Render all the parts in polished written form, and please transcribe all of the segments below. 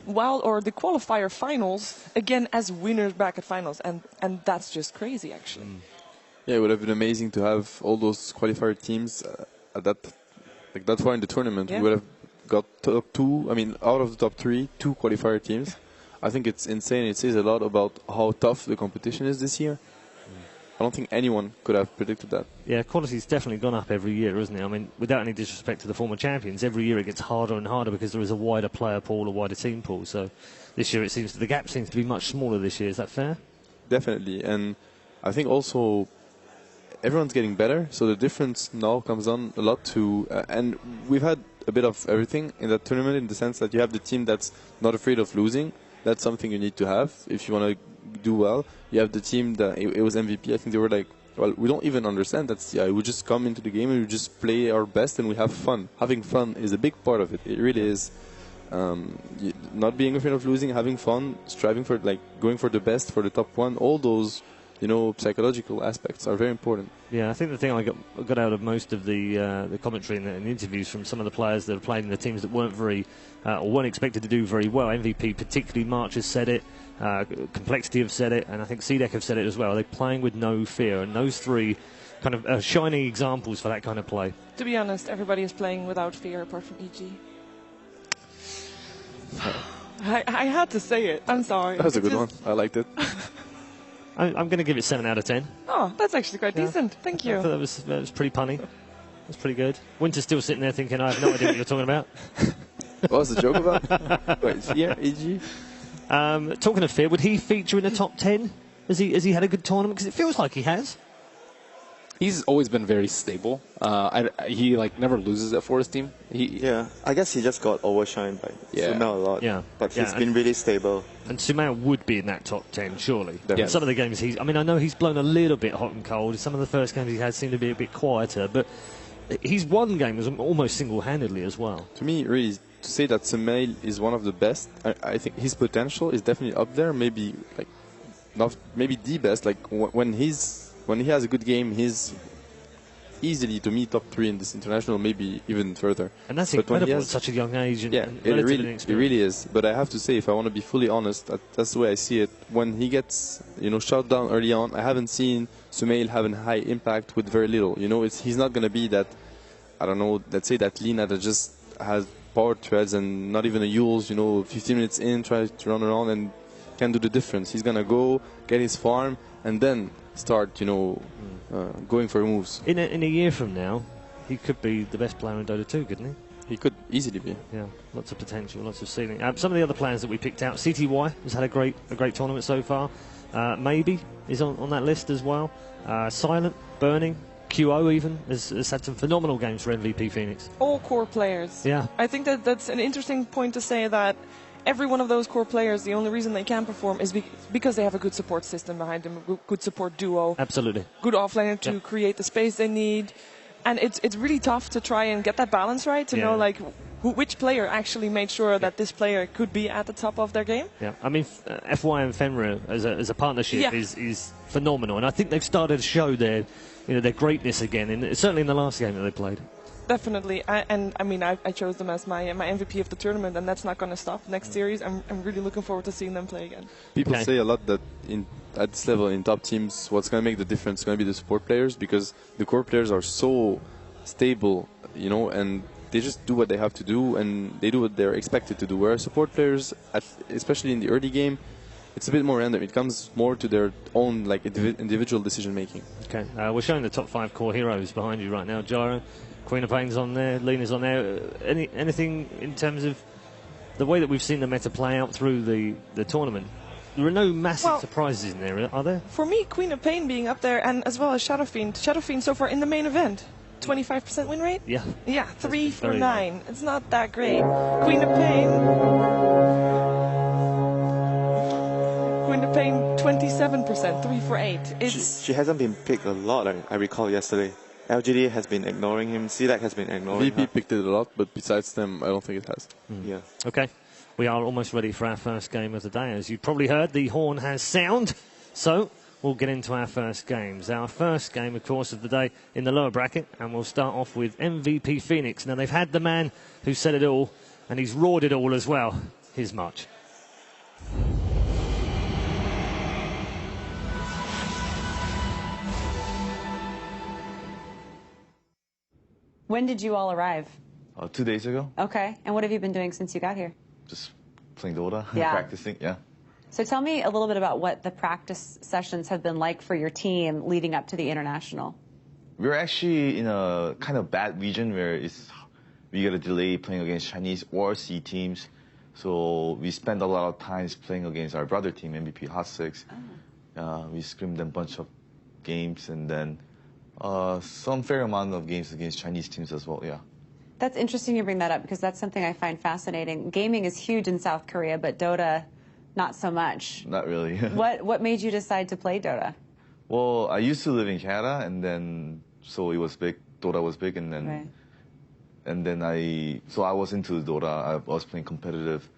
or the qualifier finals again as winners back at finals, and that's just crazy actually. Yeah, it would have been amazing to have all those qualifier teams at that far in the tournament. Yeah. We would have got top 2. I mean, out of the top 3, 2 qualifier teams. I think it's insane. It says a lot about how tough the competition is this year. I don't think anyone could have predicted that. Yeah, quality's definitely gone up every year, isn't it? I mean, without any disrespect to the former champions, every year it gets harder and harder because there is a wider player pool, a wider team pool. So this year the gap seems to be much smaller this year. Is that fair? Definitely. And I think also everyone's getting better, so the difference now comes on a lot to... and we've had a bit of everything in that tournament, in the sense that you have the team that's not afraid of losing. That's something you need to have if you want to do well. You have the team that it was MVP. I think they were like, well, we don't even understand that CI. We just come into the game and we just play our best and we have fun. Having fun is a big part of it. It really is. Not being afraid of losing, having fun, striving for, like, going for the best, for the top 1. All those, psychological aspects are very important. Yeah, I think the thing I got out of most of the commentary and the interviews from some of the players that have played in the teams that weren't or weren't expected to do very well. MVP, particularly March, has said it. Complexity have said it, and I think CDEC have said it as well. They're playing with no fear, and those 3 kind of shining examples for that kind of play. To be honest, everybody is playing without fear apart from EG. I had to say it. I'm sorry. That was a good one. I liked it. I'm going to give it 7 out of 10. Oh, that's actually quite decent. Thank you. I thought that was pretty punny. That's pretty good. Winter's still sitting there thinking, I have no idea what you're talking about. What was the joke about? Wait, fear, EG? Talking of fear, would he feature in the top 10? Has he had a good tournament? Because it feels like he has. He's always been very stable. He never loses at Forest team. I guess he just got overshined by Sumail a lot. Yeah, but he's been really stable. And Sumail would be in that top 10, surely. Yeah. Some of the games I know he's blown a little bit hot and cold. Some of the first games he had seemed to be a bit quieter, but he's won games almost single-handedly as well. To me, really, to say that Sumail is one of the best, I think his potential is definitely up there. Maybe maybe the best. When he has a good game, he's easily, to me, top 3 in this international, maybe even further. And that's incredible at such a young age. And it really is. But I have to say, if I want to be fully honest, that's the way I see it. When he gets, shut down early on, I haven't seen Sumail have a high impact with very little. He's not going to be that, I don't know, let's say that Lina that just has power treads and not even a Yules, 15 minutes in, tries to run around and can do the difference. He's going to go, get his farm, and then start, going for moves. In a year from now, he could be the best player in Dota 2, couldn't he? He could easily be. Yeah, lots of potential, lots of ceiling. Some of the other players that we picked out, CTY has had a great tournament so far. Maybe is on that list as well. Silent, Burning, QO even has had some phenomenal games for MVP Phoenix. All core players. Yeah. I think that's an interesting point to say, that every one of those core players, the only reason they can perform is because they have a good support system behind them, a good support duo. Absolutely. Good offlaner to create the space they need. And it's really tough to try and get that balance right, to know which player actually made sure that this player could be at the top of their game. Yeah, I mean, FY and Fenrir as a partnership is phenomenal. And I think they've started to show their greatness again, certainly in the last game that they played. Definitely, I chose them as my MVP of the tournament, and that's not going to stop next series. I'm really looking forward to seeing them play again. People say a lot that at this level in top teams, what's going to make the difference is going to be the support players, because the core players are so stable, and they just do what they have to do, and they do what they're expected to do. Whereas support players, especially in the early game, it's a bit more random. It comes more to their own individual decision making. Okay, we're showing the top 5 core heroes behind you right now. Gyro, Queen of Pain's on there, Lena's on there. Anything in terms of the way that we've seen the meta play out through the tournament? There are no massive surprises in there, are there? For me, Queen of Pain being up there, and as well as Shadow Fiend. Shadow Fiend so far in the main event, 25% win rate? Yeah. Yeah, 3 for 9. It's not that great. Queen of Pain, 27%, 3 for 8. She hasn't been picked a lot, I recall yesterday. LGD has been ignoring him, CDAC has been ignoring VP her. picked it a lot, but besides them, I don't think it has. Yeah. Okay, we are almost ready for our first game of the day. As you probably heard, the horn has sound, so we'll get into our first games. Our first game, of course, of the day in the lower bracket, and we'll start off with MVP Phoenix. Now, they've had the man who said it all, and he's roared it all as well. Here's March. When did you all arrive? 2 days ago. Okay. And what have you been doing since you got here? Just playing Dota, Yeah. practicing. Yeah. So tell me a little bit about what the practice sessions have been like for your team leading up to the international. We're actually in a kind of bad region where we get a delay playing against Chinese or C teams. So we spend a lot of times playing against our brother team, MVP Hot Six. We scrimmed a bunch of games and then some fair amount of games against Chinese teams as well, yeah. That's interesting you bring that up because that's something I find fascinating. Gaming is huge in South Korea, but Dota, not so much. Not really. What made you decide to play Dota? Well, I used to live in Canada, and then so it was big. Dota was big, and then Right. and then I was into Dota. I was playing competitive,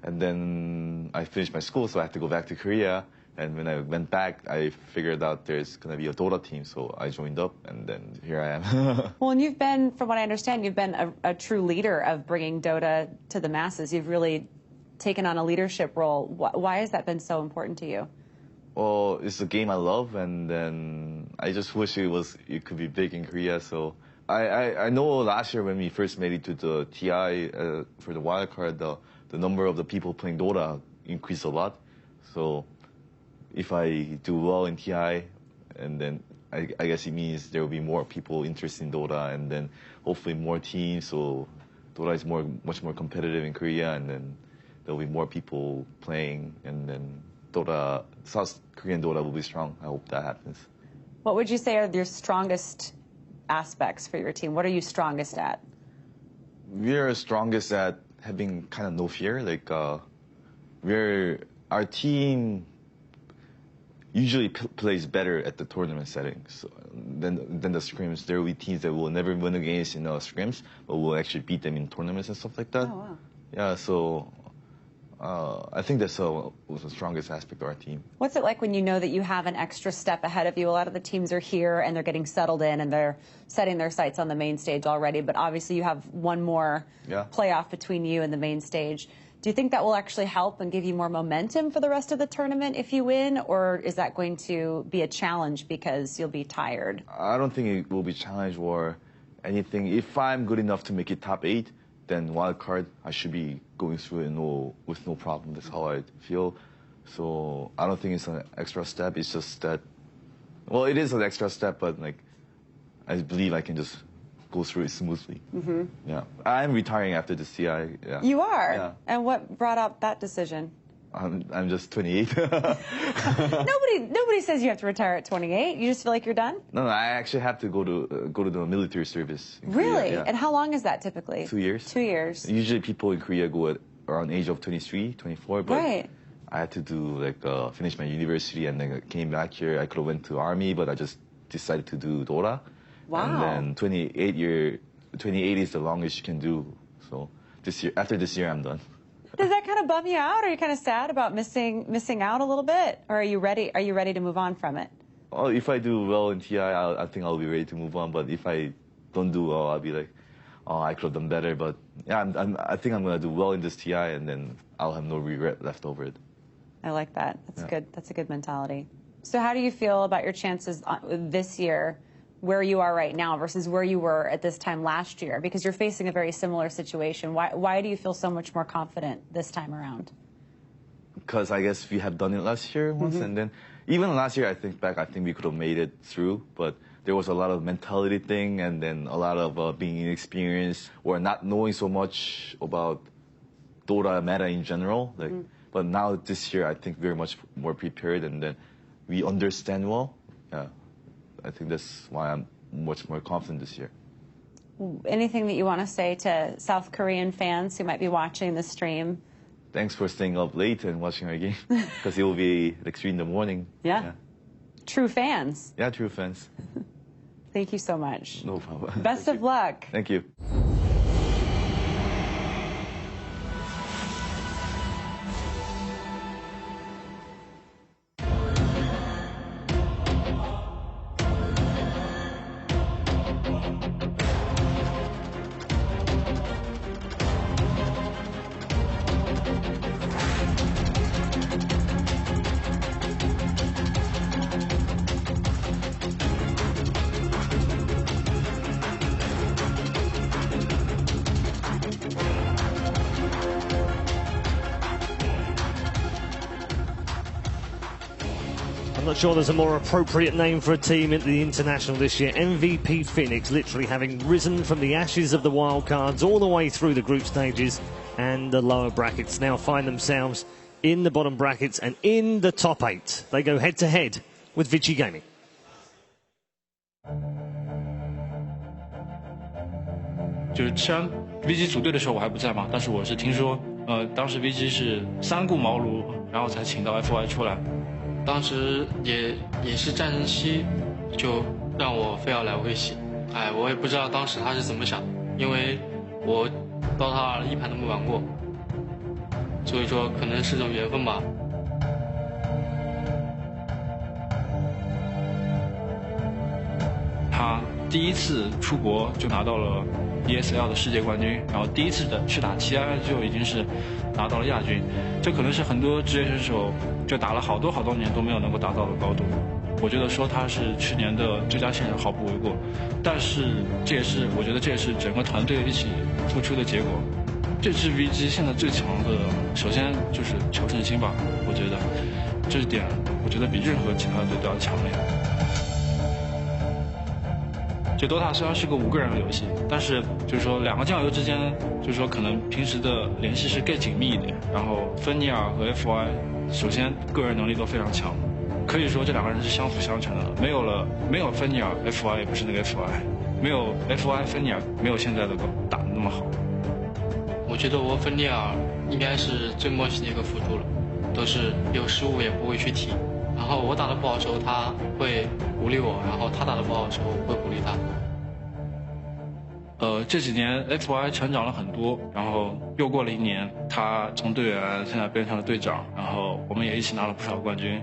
and then I finished my school, so I had to go back to Korea. And when I went back, I figured out there's gonna be a Dota team, so I joined up, and then here I am. Well, and you've been, from what I understand, you've been a true leader of bringing Dota to the masses. You've really taken on a leadership role. Why has that been so important to you? Well, it's a game I love, and then I just wish it could be big in Korea. So I know last year when we first made it to the TI for the wildcard, the number of the people playing Dota increased a lot. So if I do well in TI, and then I guess it means there will be more people interested in Dota, and then hopefully more teams. So Dota is much more competitive in Korea, and then there'll be more people playing, and then South Korean Dota will be strong. I hope that happens. What would you say are your strongest aspects for your team? What are you strongest at? We're strongest at having kind of no fear. Like our team usually plays better at the tournament settings than the scrims. There will be teams that will never win against in scrims, but will actually beat them in tournaments and stuff like that. Oh, wow. Yeah, so I think that's was the strongest aspect of our team. What's it like when you know that you have an extra step ahead of you? A lot of the teams are here and they're getting settled in and they're setting their sights on the main stage already, but obviously you have one more playoff between you and the main stage. Do you think that will actually help and give you more momentum for the rest of the tournament if you win, or is that going to be a challenge because you'll be tired? I don't think it will be a challenge or anything. If I'm good enough to make it top 8, then wild card, I should be going through it with no problem. That's how I feel. So I don't think it's an extra step. It's just that, well, it is an extra step, but like I believe I can just go through it smoothly. Mm-hmm. Yeah, I'm retiring after the CI. Yeah. You are? Yeah. And what brought up that decision? I'm just 28. Nobody says you have to retire at 28. You just feel like you're done? No, I actually have to go to the military service. Really? Korea, yeah. And how long is that typically? 2 years. 2 years. Usually people in Korea go at around age of 23, 24, but Right. I had to finish my university and then I came back here. I could have went to army, but I just decided to do Dota. Wow. And then 28 is the longest you can do. So after this year, I'm done. Does that kind of bum you out? Are you kind of sad about missing out a little bit? Or are you ready to move on from it? Well, if I do well in TI, I think I'll be ready to move on. But if I don't do well, I'll be like, oh, I could have done better. But yeah, I think I'm going to do well in this TI, and then I'll have no regret left over it. I like that. That's good. That's a good mentality. So how do you feel about your chances this year, where you are right now versus where you were at this time last year? Because you're facing a very similar situation. Why do you feel so much more confident this time around? Because I guess we have done it last year once, and then even last year, I think we could have made it through, but there was a lot of mentality thing, and then a lot of being inexperienced or not knowing so much about Dota meta in general. But now this year, I think we're much more prepared, and then we understand well. Yeah, I think that's why I'm much more confident this year. Anything that you want to say to South Korean fans who might be watching the stream? Thanks for staying up late and watching our game, because it will be like 3 in the morning. Yeah. True fans. Yeah, true fans. Thank you so much. No problem. Best of luck. Thank you. I'm not sure there's a more appropriate name for a team at the International this year. MVP Phoenix literally having risen from the ashes of the wildcards all the way through the group stages and the lower brackets. Now find themselves in the bottom brackets and in the top 8. They go head to head with Vici Gaming. 就是虽然 VG 组队的时候我还不在嘛，但是我是听说，当时 VG 是三顾茅庐，然后才请到 FY 出来。当时也是战争期，就让我非要来威胁。哎，我也不知道当时他是怎么想，因为我Dota 2一盘都没玩过，所以说可能是种缘分吧。他第一次出国就拿到了 ESL 的世界冠军，然后第一次去打 TI 就已经是拿到了亚军，这可能是很多职业选手就打了好多年都没有能够达到的高度。我觉得说他是去年的最佳新人毫不为过，但是我觉得这也是整个团队一起付出的结果。这支 VG 现在最强的，首先就是求胜心吧，我觉得这一点我觉得比任何其他队都要强烈。就 Dota 虽然是个5个人的游戏，但是就是说2个酱油之间，就是说可能平时的联系是更紧密一点。然后芬尼尔和 FY， 首先个人能力都非常强，可以说这2个人是相辅相成的。没有芬尼尔 ，FY 也不是那个 FY， 没有 FY 芬尼尔没有现在的打得那么好。我觉得我芬尼尔应该是最默契的一个辅助了，都是有失误也不会去提。然后我打得不好的时候，他会鼓励我；然后他打得不好的时候，我会鼓励他。这几年 FY 成长了很多，然后又过了1年，他从队员现在变成了队长，然后我们也一起拿了不少冠军。